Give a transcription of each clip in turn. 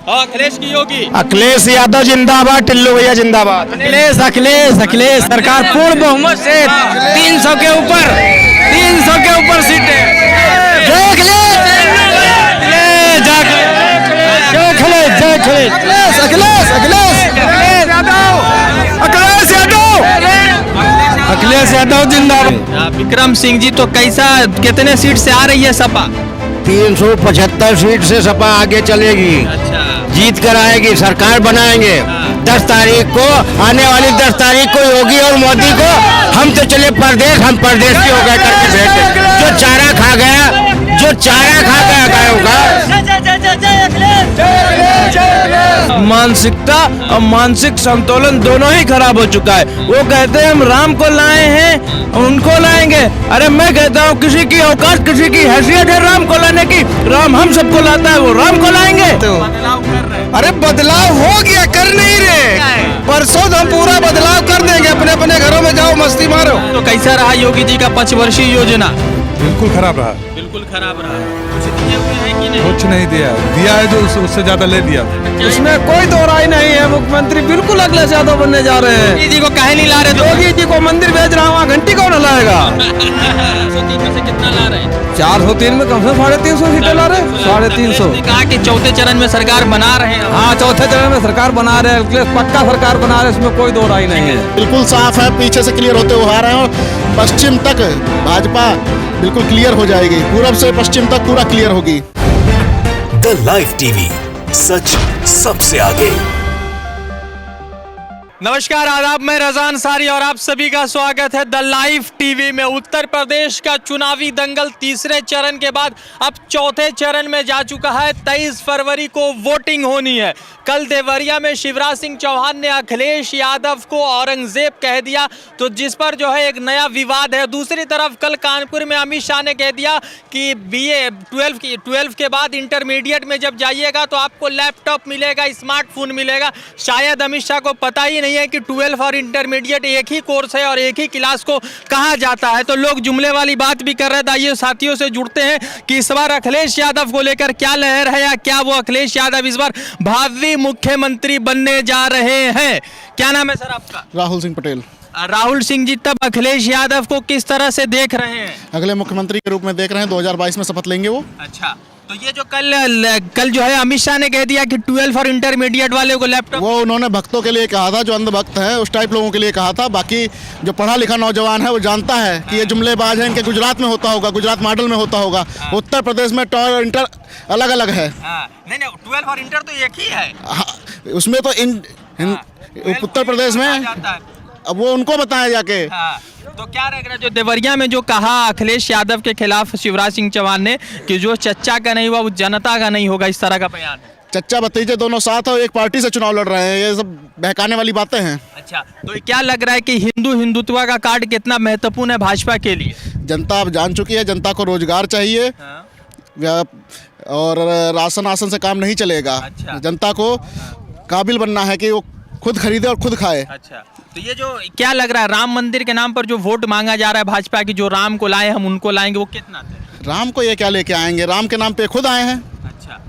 और अखिलेश की योगी। अखिलेश यादव जिंदाबाद, टिल्लू भैया जिंदाबाद। अखिलेश अखिलेश अखिलेश सरकार पूर्ण बहुमत से 300 के ऊपर सीटें। जय अखिलेश, जय अखिलेश, जय अखिलेश, अखिलेश अखिलेश अखिलेश यादव, अखिलेश यादव, अखिलेश यादव जिंदाबाद। विक्रम सिंह जी, तो कैसा, कितने सीट से आ रही है सपा? 375 सीट से सपा आगे चलेगी, अच्छा, जीत कर आएगी, सरकार बनाएंगे। 10 तारीख को, आने वाली 10 तारीख को योगी और मोदी को हम तो चले परदेश, हम परदेश की हो गए करके भेंटे। जो चारा खा गया गायों का। मानसिकता और मानसिक संतुलन दोनों ही खराब हो चुका है। वो कहते हैं हम राम को लाए हैं, उनको लाएंगे। अरे मैं कहता हूँ किसी की औकात, किसी की हैसियत है राम को लाने की? राम हम सबको लाता है, वो राम को लाएंगे? अरे बदलाव हो गया, कर नहीं रहे। परसों हम पूरा बदलाव कर देंगे, अपने अपने घरों में जाओ मस्ती मारो। तो कैसा रहा योगी जी का 5 वर्षीय योजना? बिल्कुल खराब रहा, बिल्कुल खराब रहा। कुछ दिए हुए हैं कि नहीं? कुछ नहीं दिया है जो उससे ज्यादा ले लिया। इसमें कोई दो राय नहीं है। मुख्यमंत्री बिल्कुल अखिलेश यादव बनने जा रहे हैं। योगी जी को काहे नहीं ला रहे? योगी जी को मंदिर भेज रहा हूँ, घंटी कौन लाएगा? 303 में से कितना ला रहे हैं? 403 में कम से 350 सीटें ला रहे हैं। 350। ने कहा कि चौथे चरण में सरकार बना रहे हैं। हाँ, चौथे चरण में सरकार बना रहे हैं, अखिलेश पक्का सरकार बना रहे हैं, इसमें कोई दो राय नहीं है। बिल्कुल साफ है, पीछे से क्लियर होते हुए आ रहे हैं और पश्चिम तक भाजपा बिल्कुल क्लियर हो जाएगी, पूरब से पश्चिम तक पूरा क्लियर होगी। द लाइव टीवी, सच सबसे आगे। नमस्कार, आदाब, मैं रज़ा अंसारी और आप सभी का स्वागत है द लाइव टीवी में। उत्तर प्रदेश का चुनावी दंगल तीसरे चरण के बाद अब चौथे चरण में जा चुका है। 23 फरवरी को वोटिंग होनी है। कल देवरिया में शिवराज सिंह चौहान ने अखिलेश यादव को औरंगजेब कह दिया, तो जिस पर जो है एक नया विवाद है। दूसरी तरफ कल कानपुर में अमित शाह ने कह दिया कि BA 12 के बाद इंटरमीडिएट में जब जाइएगा तो आपको लैपटॉप मिलेगा, स्मार्टफोन मिलेगा। शायद अमित शाह को पता ही नहीं है कि 12 और इंटरमीडिएट एक ही कोर्स है और एक ही क्लास को कहा जाता है। तो लोग जुमले वाली बात भी कर रहे थे। आइए साथियों से जुड़ते हैं कि इस बार अखिलेश यादव को लेकर क्या लहर है, या क्या वो अखिलेश यादव इस बार भावी मुख्यमंत्री बनने जा रहे हैं। क्या नाम है सर आपका? राहुल सिंह पटेल। राहुल सिंह जी, तब अखिलेश यादव को किस तरह से देख रहे हैं? अगले मुख्यमंत्री के रूप में देख रहे हैं, 2022 में शपथ लेंगे वो। अच्छा, तो ये जो कल जो है अमित शाह ने कह दिया कि 12 और इंटरमीडिएट वाले को लैपटॉप, वो उन्होंने भक्तों के लिए कहा था, जो अंधभक्त हैं उस टाइप लोगों के लिए कहा था। बाकी जो पढ़ा लिखा नौजवान है वो जानता है कि ये जुमलेबाज है, इनके गुजरात में होता होगा, गुजरात मॉडल में होता होगा। उत्तर प्रदेश में और इंटर अलग अलग है। नहीं 12 और इंटर तो एक ही है। उसमें तो उत्तर प्रदेश में अब वो उनको बताया जाके। तो क्या लग रहा है जो देवरिया में जो कहा अखिलेश यादव के खिलाफ शिवराज सिंह चौहान ने कि जो चच्चा का नहीं हुआ वो जनता का नहीं होगा, इस तरह का बयान है? चच्चा भतीजे दोनों साथ और एक पार्टी से चुनाव लड़ रहे हैं, ये सब बहकाने वाली बातें हैं। अच्छा, तो क्या लग रहा है कि हिंदुत्व का कार्ड कितना महत्वपूर्ण है भाजपा के लिए? जनता अब जान चुकी है, जनता को रोजगार चाहिए। और राशन आसन से काम नहीं चलेगा। अच्छा। जनता को काबिल बनना है कि वो खुद खरीदे और खुद खाए। अच्छा, तो ये जो क्या लग रहा है राम मंदिर के नाम पर जो वोट मांगा जा रहा है भाजपा की, जो राम को लाए हम उनको लाएंगे, वो कितना थे? राम को ये क्या लेके आएंगे? राम के नाम पे खुद आए हैं। अच्छा,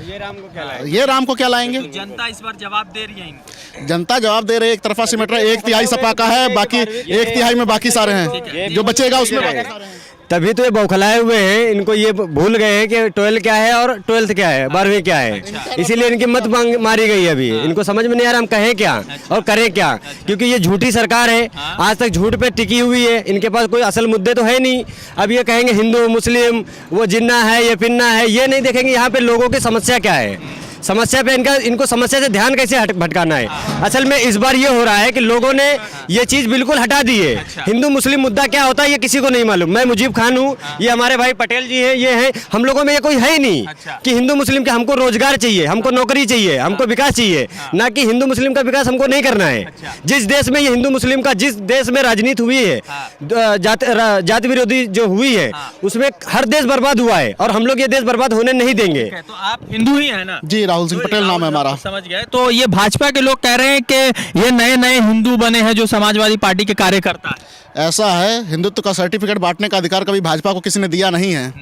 ये राम को क्या लाएंगे? तो जनता इस बार जवाब दे रही है इनको? जनता जवाब दे रही है, एक तरफा सिमट रहा है। 1/3 सपा का है, बाकी 1/3 में बाकी सारे हैं, जो बचेगा उसमें बाकी सारे हैं। तभी तो ये बौखलाए हुए हैं, इनको ये भूल गए हैं कि 12 क्या है और 12th क्या है, 12वीं क्या है। इसीलिए इनकी मत मारी गई अभी। इनको समझ में नहीं आ रहा हम कहें क्या और करें क्या, क्योंकि ये झूठी सरकार है, आज तक झूठ पे टिकी हुई है। इनके पास कोई असल मुद्दे तो है नहीं। अब ये कहेंगे हिंदू मुस्लिम वो जिन्ना है ये पिन्ना है, ये नहीं देखेंगे यहाँ पे लोगों की समस्या क्या है, समस्या पे इनको समस्या से ध्यान कैसे भटकाना है। असल में इस बार ये हो रहा है कि लोगों ने ये चीज़ बिल्कुल हटा दी है। हिंदू मुस्लिम मुद्दा क्या होता है ये किसी को नहीं मालूम। मैं मुजीब खान हूँ, ये हमारे भाई पटेल जी हैं, ये हैं, हम लोगों में ये कोई है ही नहीं कि हिंदू मुस्लिम के हमको रोजगार चाहिए, हमको नौकरी चाहिए, हमको विकास चाहिए, ना कि हिंदू मुस्लिम का विकास हमको नहीं करना है। जिस देश में ये हिंदू मुस्लिम का जिस देश में राजनीति हुई है, जाति विरोधी जो हुई है, उसमें हर देश बर्बाद हुआ है और हम लोग ये देश बर्बाद होने नहीं देंगे। तो आप हिंदू ही है ना? जी, राहुल सिंह पटेल नाम है हमारा। समझ गए। तो ये भाजपा के लोग कह रहे हैं कि ये नए नए हिंदू बने हैं जो समाजवादी पार्टी के कार्यकर्ता है। ऐसा है, हिंदुत्व का सर्टिफिकेट बांटने का अधिकार कभी भाजपा को किसी ने दिया नहीं है।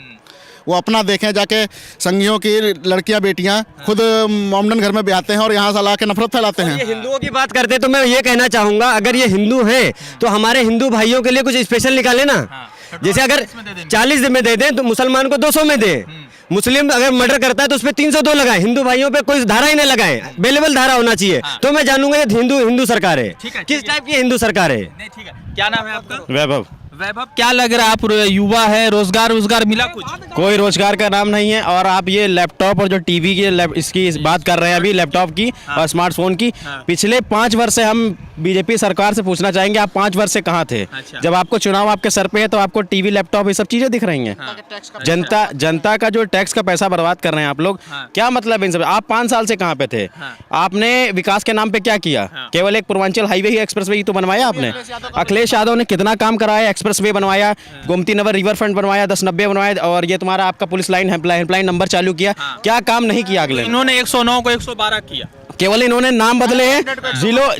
वो अपना देखें, जाके संगियों की लड़कियां बेटियां खुद मोमडन घर में ब्याहते हैं और यहाँ से ला के नफरत फैलाते ये हैं। हिंदुओं की बात करते तो मैं ये कहना चाहूंगा, अगर ये हिंदू हैं तो हमारे हिंदू भाइयों के लिए कुछ स्पेशल निकाले ना। जैसे अगर 40 में दे दें तो मुसलमान को 200 में दें। मुस्लिम अगर मर्डर करता है तो उस पर 302 लगाएं, हिंदू भाइयों पे कोई धारा ही नहीं लगाएं, बेलेबल धारा होना चाहिए। तो मैं जानूंगा ये हिंदू सरकार है। किस टाइप की हिंदू सरकार है? नहीं, ठीक है। क्या नाम है आपका? वैभव। वैभव, क्या लग रहा है, आप युवा है, रोजगार मिला कुछ? कोई रोजगार का नाम नहीं है। और आप ये लैपटॉप और जो टीवी की इसकी बात कर रहे हैं अभी, लैपटॉप की और स्मार्टफोन की, पिछले 5 वर्ष से हम बीजेपी सरकार से पूछना चाहेंगे, आप 5 वर्ष से कहाँ थे? अच्छा। जब आपको चुनाव आपके सर पे है तो आपको टीवी लैपटॉप ये सब चीजें दिख रही हैं। जनता का जो टैक्स का पैसा बर्बाद कर रहे हैं आप लोग, क्या मतलब इन सब? आप 5 साल से कहाँ पे थे? आपने विकास के नाम पे क्या किया? केवल एक पूर्वांचल हाईवे ही, एक्सप्रेसवे ही तो बनवाया आपने। अखिलेश यादव ने कितना काम कराया? एक्सप्रेसवे बनवाया, गोमती नगर रिवर फ्रंट बनवाया, 1090 बनवाया, और ये तुम्हारा आपका पुलिस लाइन हेल्पलाइन नंबर चालू किया। क्या काम नहीं किया अगले? इन्होंने 109 को 112 किया। केवल इन्होंने नाम बदले हैं,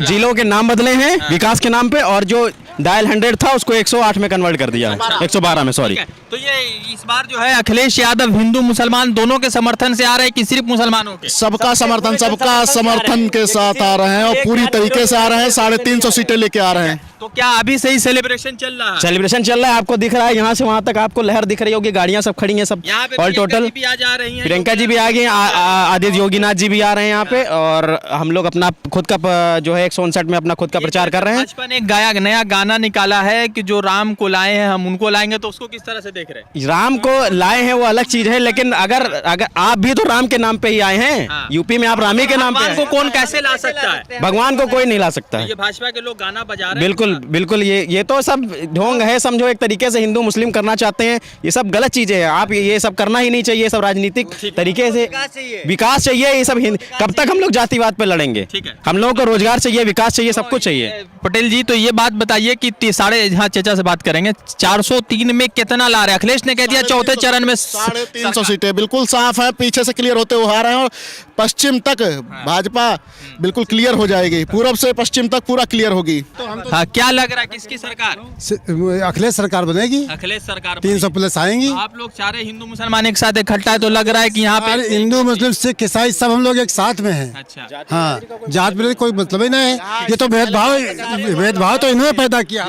जिलों के नाम बदले हैं विकास के नाम पे, और जो डायल 100 था उसको 108 में कन्वर्ट कर दिया, 112 में, सॉरी। तो ये इस बार जो है अखिलेश यादव हिंदू मुसलमान दोनों के समर्थन से आ रहे हैं कि सिर्फ मुसलमानों के? सबका समर्थन के साथ आ रहे हैं और पूरी तरीके से आ रहे हैं। 350 सीटें लेके आ रहे हैं। तो क्या अभी से ही सेलिब्रेशन चल रहा है? सेलिब्रेशन चल रहा है, आपको दिख रहा है, यहाँ से वहाँ तक आपको लहर दिख रही होगी, गाड़ियाँ सब खड़ी हैं, सब यहाँ पे ऑल टोटल। भी आ जा रही हैं, प्रियंका जी भी आ गई, आदित्य योगीनाथ जी भी आ रहे हैं यहाँ पे, और हम लोग अपना खुद का जो है 159 में अपना खुद का प्रचार कर रहे हैं। भाजपा ने एक नया गाना निकाला है कि जो राम को लाए हैं हम उनको लाएंगे, तो उसको किस तरह से देख रहे हैं? राम को लाए हैं वो अलग चीज है, लेकिन अगर आप भी तो राम के नाम पे ही आए हैं। यूपी में आप रामी के नाम पे भगवान को कौन कैसे ला सकता है? भगवान को कोई नहीं ला सकता है। ये भाजपा के लोग गाना बजा रहे हैं। बिल्कुल बिल्कुल, ये तो सब ढोंग है, समझो एक तरीके से हिंदू मुस्लिम करना चाहते हैं। ये सब गलत चीजें हैं, आप ये सब करना ही नहीं चाहिए। ये सब राजनीतिक तरीके से विकास चाहिए। ये सब कब तक हम लोग जातिवाद पे लड़ेंगे? हम लोगों को रोजगार चाहिए, विकास चाहिए, सब कुछ चाहिए। पटेल जी, तो ये बात बताइए कि हाँ चचा से बात करेंगे, 403 में कितना ला रहे हैं? अखिलेश ने कह दिया चौथे चरण में 350 सीटें बिल्कुल साफ है, पीछे से क्लियर होते हुए आ रहे हैं, और पश्चिम तक भाजपा बिल्कुल क्लियर हो जाएगी, पूरब से पश्चिम तक पूरा क्लियर होगी। हाँ, क्या लग रहा है किसकी सरकार? अखिलेश सरकार बनेगी, अखिलेश सरकार 300 प्लस आएंगी। आप लोग सारे हिंदू मुसलमान एक साथ इकट्ठा है, तो लग रहा है कि यहाँ पे हिंदू मुस्लिम सिख ईसाई सब हम लोग एक साथ में हैं। अच्छा। हाँ, जात में कोई मतलब ही नहीं है। ये तो भेदभाव तो इन्होंने पैदा किया।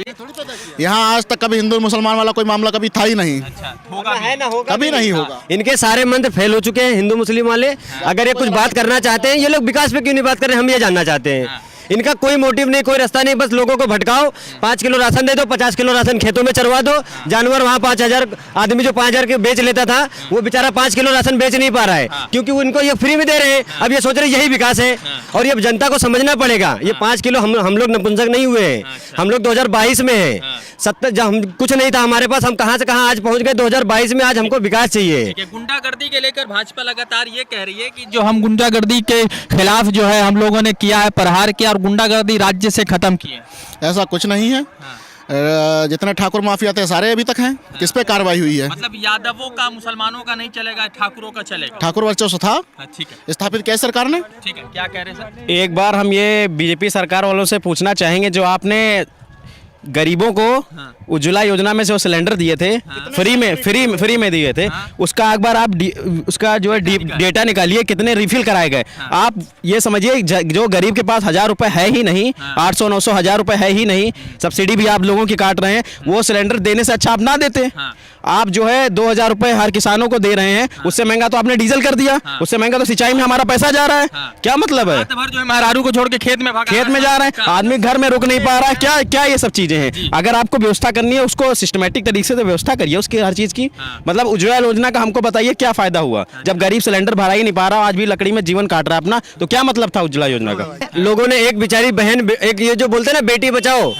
यहाँ आज तक कभी हिंदू मुसलमान वाला कोई मामला कभी था ही नहीं। होगा है ना, होगा कभी नहीं होगा। इनके सारे मंत्र फेल हो चुके हैं हिंदू मुस्लिम वाले। अगर ये कुछ बात करना चाहते हैं, ये लोग विकास पे क्यों नहीं बात कर रहे हैं, हम ये जानना चाहते हैं। इनका कोई मोटिव नहीं, कोई रास्ता नहीं, बस लोगों को भटकाओ। 5 किलो राशन दे दो, 50 किलो राशन खेतों में चरवा दो। जानवर वहाँ 5000 आदमी जो 5000 के बेच लेता था, वो बेचारा 5 किलो राशन बेच नहीं पा रहा है, क्योंकि उनको ये फ्री में दे रहे हैं। अब ये सोच रहे यही विकास है, और ये जनता को समझना पड़ेगा। ये 5 किलो हम लोग नपुंसक नहीं हुए हैं, हम लोग 2022 में है। 70 जब हम कुछ नहीं था हमारे पास, हम कहाँ से कहाँ आज पहुँच गए 2022 में। आज हमको विकास चाहिए। गुंडागर्दी के लेकर भाजपा लगातार ये कह रही है कि जो हम गुंडागर्दी के खिलाफ जो है हम लोगों ने किया है, प्रहार किया और गुंडागर्दी राज्य से खत्म की है। ऐसा कुछ नहीं है। जितने ठाकुर माफिया थे सारे अभी तक हैं। किस पे कार्रवाई हुई है? मतलब यादवों का, मुसलमानों का नहीं चलेगा, ठाकुरों का चलेगा। ठाकुर वर्चस्व था, ठीक है, स्थापित किया सरकार ने। ठीक है, क्या कह रहे हैं सर? एक बार हम ये बीजेपी सरकार वालों से पूछना चाहेंगे, जो आपने गरीबों को उज्ज्वला योजना में से वो सिलेंडर दिए थे, फ्री में दिए थे, उसका एक बार आप उसका जो है डेटा निकालिए, कितने रिफिल कराए गए। आप ये समझिए, जो गरीब के पास 1000 रुपए है ही नहीं, 800 900 1000 रुपए है ही नहीं, सब्सिडी भी आप लोगों की काट रहे हैं, वो सिलेंडर देने से अच्छा आप ना देते। आप जो है 2000 रुपए हर किसानों को दे रहे हैं, उससे महंगा तो आपने डीजल कर दिया, उससे महंगा तो सिंचाई में हमारा पैसा जा रहा है। क्या मतलब है? जो है महारारू को छोड़ के खेत में जा रहे हैं, आदमी घर में रुक नहीं पा रहा है। क्या ये सब चीजें हैं? अगर आपको व्यवस्था करनी है, उसको सिस्टमेटिक तरीके से व्यवस्था करिए उसकी, हर चीज की। मतलब उज्ज्वला योजना का हमको बताइए क्या फायदा हुआ, जब गरीब सिलेंडर भरा ही नहीं पा रहा, आज भी लकड़ी में जीवन काट रहा है अपना, तो क्या मतलब था उज्ज्वला योजना का? लोगों ने एक बेचारी बहन, एक ये जो बोलते हैं ना बेटी बचाओ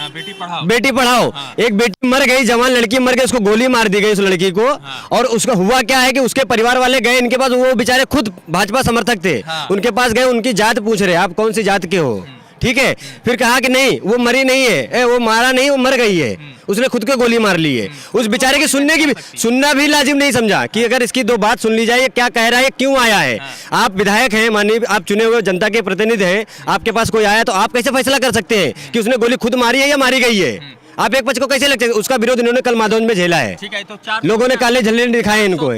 बेटी पढ़ाओ, एक बेटी मर गई, जवान लड़की मर गई, उसको गोली मार दी गई उस लड़की को। और उसका हुआ क्या है कि उसके परिवार वाले गए इनके पास, वो बेचारे खुद भाजपा समर्थक थे, उनके पास गए, उनकी जात पूछ रहे, आप कौन सी जात के हो? ठीक है, फिर कहा कि नहीं वो मरी नहीं है, वो मारा नहीं, वो मर गई है, उसने खुद को गोली मार ली है। उस बेचारे की सुनना भी लाजिम नहीं समझा कि अगर इसकी 2 बात सुन ली जाए, क्या कह रहा है, क्यों आया है। आप विधायक हैं, माननीय आप चुने हुए जनता के प्रतिनिधि हैं, आपके पास कोई आया तो आप कैसे फैसला कर सकते हैं कि उसने गोली खुद मारी है या मारी गई है? आप एक पक्ष को कैसे लगते हैं? उसका विरोध इन्होंने कल माधवन में झेला है। ठीक है, तो 4 लोगों ने काले झंडे दिखाए इनको।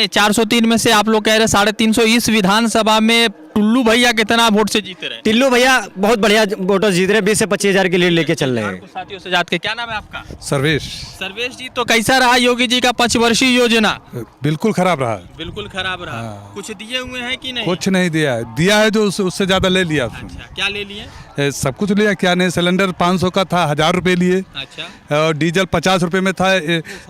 403 में से आप लोग कह रहे हैं 350 इस विधानसभा में टुल्लू भैया कितना वोट से जीते रहे? टिल्लू भैया बहुत बढ़िया वोटर जीत रहे हैं, 20 से 25 हजार की लीड लेके चल रहे हैं। कुछ साथियों से जात के क्या नाम है आपका? सर्वेश सर्वेश जी, तो कैसा रहा योगी जी का 5 वर्षीय योजना? बिल्कुल खराब रहा। बिल्कुल खराब रहा। कुछ दिए हुए हैं कि नहीं? कुछ नहीं दिया है जो उससे ज्यादा ले लिया। अच्छा, क्या ले लिए? सब कुछ लिया, क्या नहीं। सिलेंडर 500 का था, 1000 रुपए लिए। अच्छा, और डीजल 50 रुपए में था,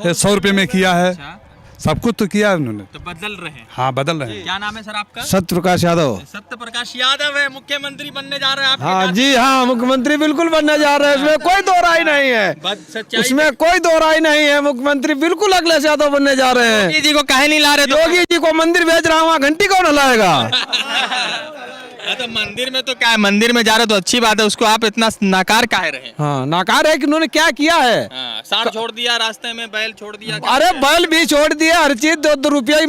100 रुपए में किया है। अच्छा, सब कुछ तो किया उन्होंने। तो बदल रहे हैं। हाँ, बदल रहे हैं। क्या नाम है सर आपका? सत्य प्रकाश यादव। सत्य प्रकाश यादव है, मुख्यमंत्री बनने जा रहे हैं आपके हाँ साथ। जी, हाँ, मुख्यमंत्री बिल्कुल बनने जा रहे हैं, उसमें कोई दो राय नहीं है। सच्चाई उसमें कोई दो राय नहीं है, मुख्यमंत्री बिल्कुल अखिलेश यादव बनने जा रहे हैं। योगी जी को कहे नहीं ला रहे तो? योगी जी को मंदिर भेज रहा हूँ, घंटी कौन हिलाएगा? तो मंदिर में तो क्या है, मंदिर में जा रहे तो अच्छी बात है, उसको आप इतना नाकार काहे रहे? हाँ, नाकार है कि उन्होंने क्या किया है। हाँ, सांड छोड़ दिया रास्ते में, बैल छोड़ दिया। अरे बैल भी छोड़ दिया, हर चीज 2 रुपया ही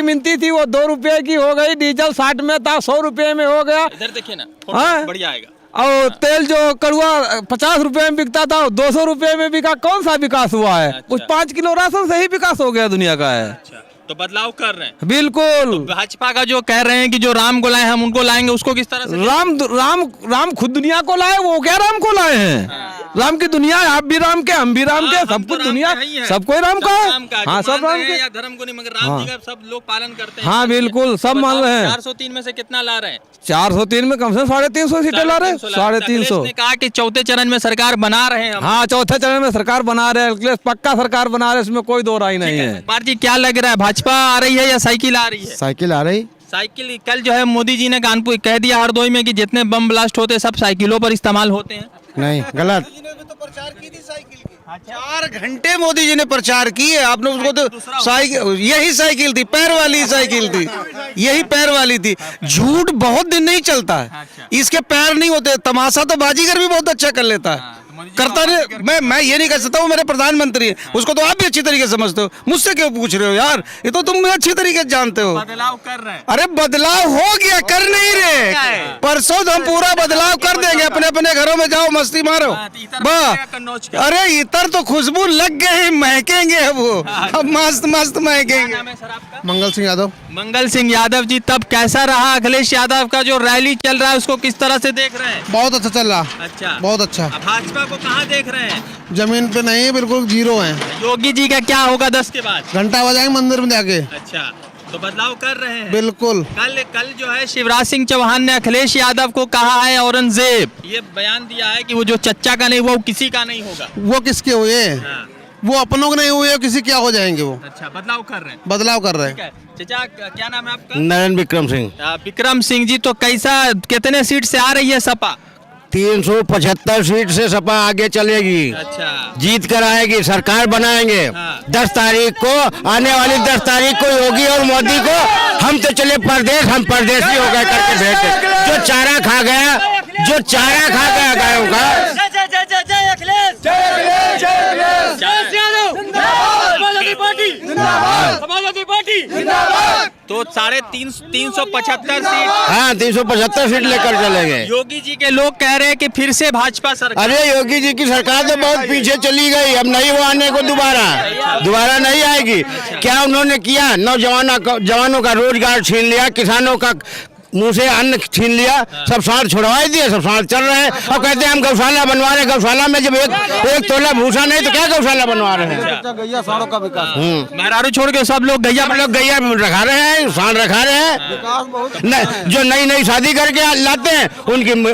मिलती थी, वो 2 रुपये की हो गई। डीजल 60 में था, 100 रुपये में हो गया। इधर देखिए ना, हाँ? फोटो बढ़िया आएगा। और तेल जो कड़ुआ 50 रुपए में बिकता था, 200 रुपए में बिका। कौन सा विकास हुआ है? अच्छा। कुछ 5 किलो राशन से ही विकास हो गया दुनिया का है। अच्छा, तो बदलाव कर रहे हैं। बिल्कुल। भाजपा का जो कह रहे हैं कि जो राम को लाए हम उनको लाएंगे, उसको किस तरह से? राम खुद दुनिया को लाए, वो क्या राम को लाए हैं? राम की दुनिया है, आप भी राम के, हम भी राम के, हम सब तो कुछ राम दुनिया, के ही हैं। सब कोई राम का है। हाँ, जो सब मान राम रहे हैं के। या धर्म को नहीं, मगर राम जी का सब लोग पालन करते हैं। हाँ, बिल्कुल, सब मान रहे हैं। 403 में से कितना ला रहे हैं? 403 में कम से कम 350 सीटें ला रहे हैं। 350 ने कहा कि चौथे चरण में सरकार बना रहे हैं हम। हाँ, चौथे चरण में सरकार बना रहे हैं, अखिलेश पक्का सरकार बना रहे हैं, इसमें कोई दो राय नहीं है। कुमार जी, क्या लग रहा है, भाजपा आ रही है या साइकिल आ रही है? साइकिल आ रही। साइकिल कल जो है मोदी जी ने कानपुर कह दिया हरदोई में कि जितने बम ब्लास्ट होते हैं सब साइकिलों पर इस्तेमाल होते हैं। नहीं, गलत। 4 घंटे मोदी जी ने प्रचार किए। आपने उसको तो साइकिल, यही साइकिल थी, पैर वाली साइकिल थी, यही पैर वाली थी। झूठ बहुत दिन नहीं चलता है, इसके पैर नहीं होते। तमाशा तो बाजीगर भी बहुत अच्छा कर लेता है, करता नहीं। मैं ये नहीं कह सकता, वो मेरे प्रधानमंत्री है, उसको तो आप भी अच्छी तरीके से समझते हो। मुझसे क्यों पूछ रहे हो यार? ये तो तुम अच्छी तरीके से जानते हो। बदलाव कर रहे हैं। अरे बदलाव हो गया, कर नहीं रहे। परसों तो हम पूरा बदलाव कर देंगे। अपने अपने घरों में जाओ, मस्ती मारो। वाह, अरे इतर तो खुशबू लग गए, महकेंगे अब वो, अब मस्त मस्त महकेंगे। मंगल सिंह यादव। मंगल सिंह यादव जी, तब कैसा रहा अखिलेश यादव का जो रैली चल रहा है, उसको किस तरह से देख रहे हैं? बहुत अच्छा चल रहा। अच्छा, बहुत अच्छा। अब भाजपा को कहाँ देख रहे हैं? जमीन पे नहीं, बिल्कुल जीरो है। योगी जी का क्या होगा 10 के बाद? घंटा बजाएंगे मंदिर में जाके। अच्छा, तो बदलाव कर रहे हैं। बिल्कुल। कल जो है शिवराज सिंह चौहान ने अखिलेश यादव को कहा है औरंगजेब, ये बयान दिया है कि वो जो चच्चा का नहीं वो किसी का नहीं होगा। वो किसके हुए? हाँ। वो अपनों के नहीं हुए, किसी क्या हो जाएंगे वो? अच्छा, बदलाव कर रहे हैं। बदलाव कर रहे ठीक हैं। है। चाचा, क्या नाम है आपका? नरेंद्र विक्रम सिंह। विक्रम सिंह जी, तो कैसा, कितने सीट से आ रही है सपा? 375 सीट से सपा आगे चलेगी। अच्छा, जीत कर आएगी, सरकार बनाएंगे। हाँ। 10 तारीख को, आने वाली 10 तारीख को योगी और मोदी को हम तो चले परदेश, हम परदेशी हो गए करके भेज दे। जो चारा खा गया गायों का। तो 375 सीट हाँ, 375 सीट लेकर चलेंगे। योगी जी के लोग कह रहे हैं कि फिर से भाजपा सरकार। अरे योगी जी की सरकार तो बहुत पीछे चली गई, अब नहीं वो आने को दोबारा नहीं आएगी। क्या उन्होंने किया? जवानों का रोजगार छीन लिया, किसानों का मुंह से अन्न छीन लिया, सब सांड छुड़वा दिए, सब सांड चल रहे हैं। और कहते हैं हम गौशाला बनवा रहे हैं। गौशाला में जब एक तोला भूसा नहीं तो क्या गौशाला बनवा रहे हैं? गैया सांडों का विकास। मेहरारू छोड़ के सब लोग गैया रखा रहे हैं, सांड रखा रहे हैं। जो नई शादी करके लाते हैं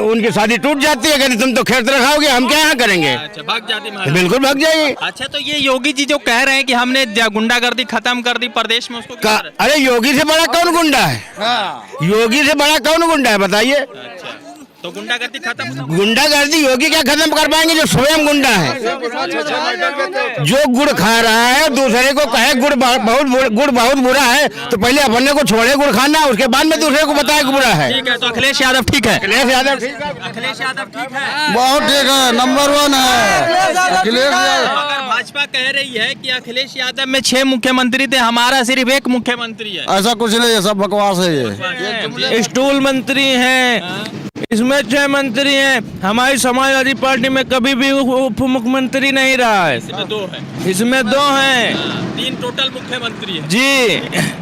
उनकी शादी टूट जाती है। कहते तुम तो खेत रखाओगे, हम क्या यहाँ करेंगे? अच्छा, भाग जाती है। बिल्कुल भाग जाएगी। अच्छा, तो ये योगी जी जो कह रहे हैं कि हमने गुंडागर्दी खत्म कर दी प्रदेश में, उसको क्या कह रहे हैं? अरे योगी से बड़ा कौन गुंडा है? योगी से बड़ा कौन गुंडा है बताइए? अच्छा, तो गुंडागर्दी खत्म। गुंडागर्दी योगी क्या खत्म कर पाएंगे, जो स्वयं गुंडा है, जो गुड़ खा रहा है, दूसरे को कहे गुड़ बहुत बुरा है, तो पहले अपने को छोड़े गुड़ खाना, उसके बाद में दूसरे को बताए कि बुरा है। ठीक है, तो अखिलेश यादव ठीक है। अखिलेश यादव ठीक है। अखिलेश यादव ठीक है, बहुत ठीक है, नंबर 1 है अखिलेश यादव। मगर भाजपा कह रही है कि अखिलेश यादव में 6 मुख्यमंत्री थे, हमारा सिर्फ 1 मुख्यमंत्री है। ऐसा कुछ नहीं है, सब बकवास है ये। स्टूल मंत्री हैं, इसमें 6 मंत्री हैं। हमारी समाजवादी पार्टी में कभी भी उप मुख्यमंत्री नहीं रहा है। इसमें 2 है, इसमें 2 हैं 3 टोटल मुख्यमंत्री है जी।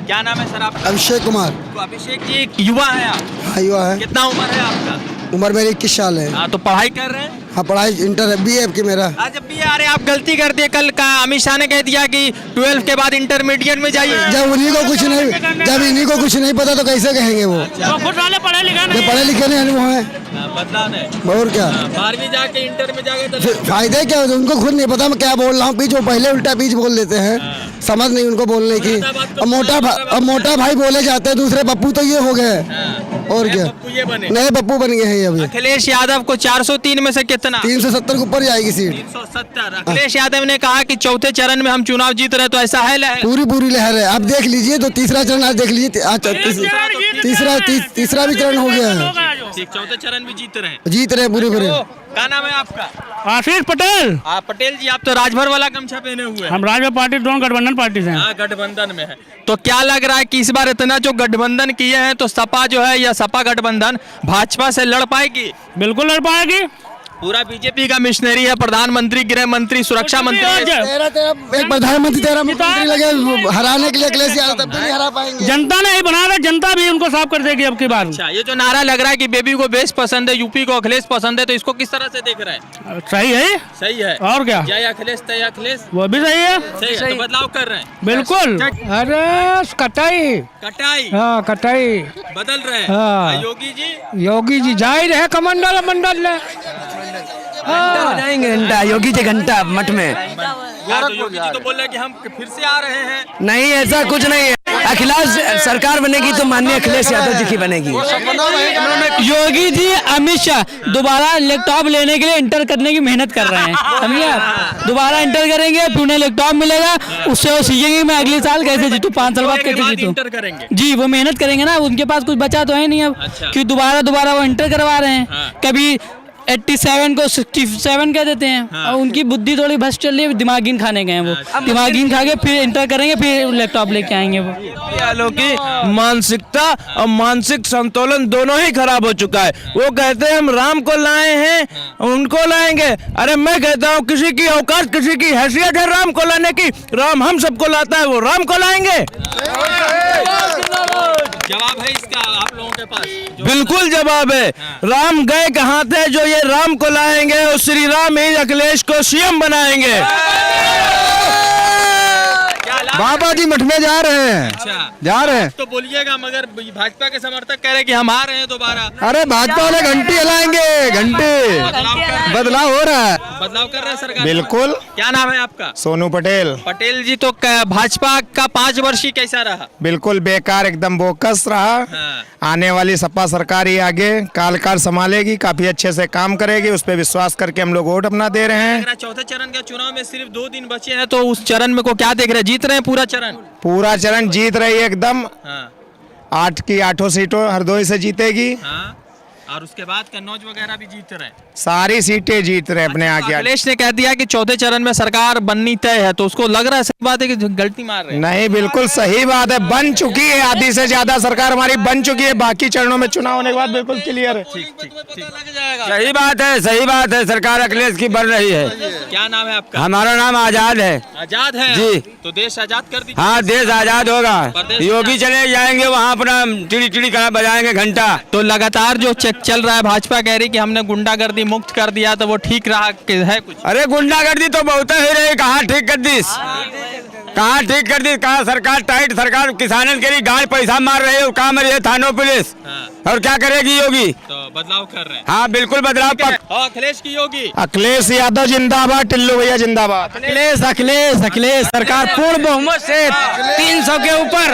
क्या नाम है सर आपका? अभिषेक कुमार। तो अभिषेक जी युवा है आप, युवा है। कितना उम्र है आपका? उम्र मेरी 21 साल है। हाँ, तो पढ़ाई कर रहे हैं? हाँ, पढ़ाई इंटर BA की मेरा। आज जब भी आ रहे आप गलती कर दिए। कल का अमित शाह ने कह दिया कि 12 के बाद इंटरमीडिएट में जाइए। जब इन्हीं को कुछ नहीं पता तो कैसे कहेंगे वो? खुद पढ़े लिखे जो पढ़े लिखे नहीं हैं वो हैं। बदला ने और क्या 12वीं जाके इंटर में जाके तो फिर फायदे क्या होते? उनको खुद नहीं पता मैं क्या बोल रहा हूँ। बीच वो पहले उल्टा बीच बोल देते हैं, समझ नहीं उनको बोलने की। अब मोटा भाई बोले जाते हैं दूसरे। पप्पू तो ये हो गए, और क्या ये बने नए पप्पू बन गए हैं ये अभी। अखिलेश यादव को 403 में से कितना? 370 के ऊपर जाएगी सीट। 370। अखिलेश यादव ने कहा कि चौथे चरण में हम चुनाव जीत रहे, तो ऐसा है लहर? पूरी लहर है। आप देख लीजिए तो तीसरा चरण आज देख लीजिए। आज तीसरा भी चरण हो गया है। ठीक, चौथे चरण भी जीत रहे हैं। जीत रहे पूरे। क्या नाम है आपका? आशीष पटेल। पटेल जी, आप तो राजभर वाला गमछा पहने हुए हैं। हम राजभर पार्टी दोनों गठबंधन पार्टी से हैं। हाँ, गठबंधन में है। तो क्या लग रहा है कि इस बार इतना जो गठबंधन किए हैं तो सपा जो है या सपा गठबंधन भाजपा से लड़ पाएगी? बिल्कुल लड़ पाएगी। पूरा बीजेपी का मिशनरी है, प्रधानमंत्री, गृह मंत्री, सुरक्षा मंत्री। एक प्रधानमंत्री 13 मुख्यमंत्री लगे हराने के लिए अखिलेश यादव, तब भी नहीं हरा पाएंगे। जनता ने ही बना रहा, जनता भी उनको साफ कर देगी अब की बार। अच्छा, ये जो नारा लग रहा है कि बेबी को बेस पसंद है, यूपी को अखिलेश पसंद है, तो इसको किस तरह से देख रहे हैं? सही है, सही है। और क्या? जय अखिलेश तय अखिलेश, वो भी सही है। सही है, तो बदलाव कर रहे हैं। बिल्कुल। अरे कटाई, कटाई हाँ कटाई बदल रहे हैं। हाँ। योगी जी जाहिर है कमंडल मंडल जाएंगे घंटा योगी जी घंटा मठ में। तो योगी जी तो बोल रहे हैं कि हम फिर से आ रहे हैं। नहीं, ऐसा कुछ नहीं है। अखिलेश सरकार बनेगी तो माननीय अखिलेश यादव जी की बनेगी। योगी जी अमित शाह दोबारा लैपटॉप लेने के लिए इंटर करने की मेहनत कर रहे हैं, समझिए आप। दोबारा इंटर करेंगे फिर उन्हें लैपटॉप मिलेगा, उससे वो सीखेंगे मैं अगले साल कैसे जीतूं, 5 साल बाद कैसे जीतूं। इंटर करेंगे जी, वो मेहनत करेंगे ना, उनके पास कुछ बचा तो है नहीं अब। क्योंकि दोबारा वो इंटर करवा रहे हैं। कभी 87 को 67 कह देते हैं। और उनकी बुद्धि थोड़ी भ्रष्ट चल रही है, दिमागीन खाने गए हैं वो। दिमागीन खा के फिर इंटर करेंगे, फिर लैपटॉप लेके आएंगे वो। वालों की मानसिकता और मानसिक संतुलन दोनों ही खराब हो चुका है। वो कहते हैं हम राम को लाए हैं, उनको लाएंगे। अरे मैं कहता हूँ किसी की औकात, किसी की हैसियत है राम को लाने की? राम हम सबको लाता है, वो राम को लाएंगे? जवाब है इसका आप लोगों के पास? बिल्कुल जवाब है। राम गए कहाँ थे जो ये राम को लाएंगे? और श्री राम ही अखिलेश को CM बनाएंगे। बाबा जी मठ में जा रहे हैं। अच्छा, जा रहे हैं तो बोलिएगा, मगर भाजपा के समर्थक कह रहे हैं कि हम आ रहे हैं दोबारा। अरे भाजपा वाले घंटी हिलाएंगे, घंटी। बदलाव हो रहा है, बदलाव कर रहे हैं सरकार। बिल्कुल। क्या नाम है आपका? सोनू पटेल। पटेल जी, तो भाजपा का 5 वर्षीय कैसा रहा? बिल्कुल बेकार, एकदम बोकस रहा। हाँ। आने वाली सपा सरकार ही आगे काल संभालेगी, काफी अच्छे से काम करेगी। उस पर विश्वास करके हम लोग वोट अपना दे रहे हैं। चौथे चरण के चुनाव में सिर्फ 2 दिन बचे हैं, तो उस चरण में को क्या देख रहे हैं? जीत रहे हैं पूरा चरण? पूरा चरण जीत रही है एकदम। हाँ। 8 की 8 सीटों हरदोई से जीतेगी। हाँ। और उसके बाद कन्नौज वगैरह भी जीत रहे हैं। सारी सीटें जीत रहे अपने आगे। अखिलेश ने कह दिया कि चौथे चरण में सरकार बननी तय है, तो उसको लग रहा है सही बात है कि गलती मार रहे हैं? नहीं, बिल्कुल सही बात है। बन चुकी है, आधी से ज्यादा सरकार हमारी बन चुकी है। बाकी चरणों में चुनाव होने के बाद बिल्कुल क्लियर है। सही बात है, सरकार अखिलेश की बन रही है। क्या नाम है आपका? हमारा नाम आजाद है। आजाद है जी। तो देश आजाद कर दीजिए। हाँ, देश आजाद होगा। योगी चले जाएंगे वहाँ अपना चिड़ी कहाँ बजाएंगे घंटा। तो लगातार जो चल रहा है, भाजपा कह रही कि हमने गुंडागर्दी मुक्त कर दिया, तो वो ठीक रहा कि है कुछ? अरे गुंडागर्दी तो बहुत ही रही, कहाँ ठीक कर दी, कहाँ सरकार टाइट, सरकार किसानों के लिए गाड़ पैसा मार रही है, कहाँ मरी है थानों पुलिस। और क्या करेगी योगी? तो बदलाव कर रहे हैं। हाँ बिल्कुल बदलाव। अखिलेश की योगी, अखिलेश यादव जिंदाबाद, टिल्लू भैया जिंदाबाद। अखिलेश सरकार पूर्ण बहुमत से 300 के ऊपर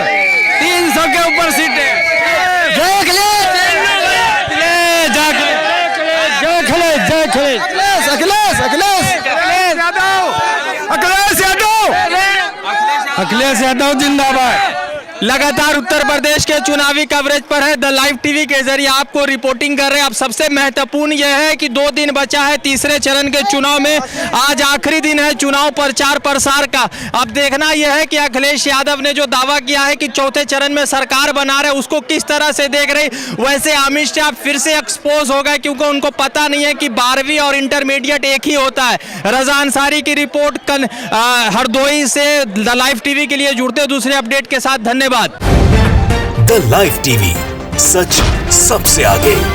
सीटें। जय अखिलेश, अखिलेश यादव जिंदाबाद। लगातार उत्तर प्रदेश के चुनावी कवरेज पर है द लाइव टीवी के जरिए आपको रिपोर्टिंग कर रहे हैं। अब सबसे महत्वपूर्ण यह है कि 2 दिन बचा है तीसरे चरण के चुनाव में। आज आखिरी दिन है चुनाव प्रचार प्रसार का। अब देखना यह है कि अखिलेश यादव ने जो दावा किया है कि चौथे चरण में सरकार बना रहे, उसको किस तरह से देख रहे। वैसे अमित शाह फिर से एक्सपोज हो गए क्योंकि उनको पता नहीं है कि 12वीं और इंटरमीडिएट एक ही होता है। रजा अंसारी की रिपोर्ट हरदोई से द लाइव टीवी के लिए जुड़ते दूसरे अपडेट के साथ। धन्यवाद। द लाइव टीवी, सच सबसे आगे।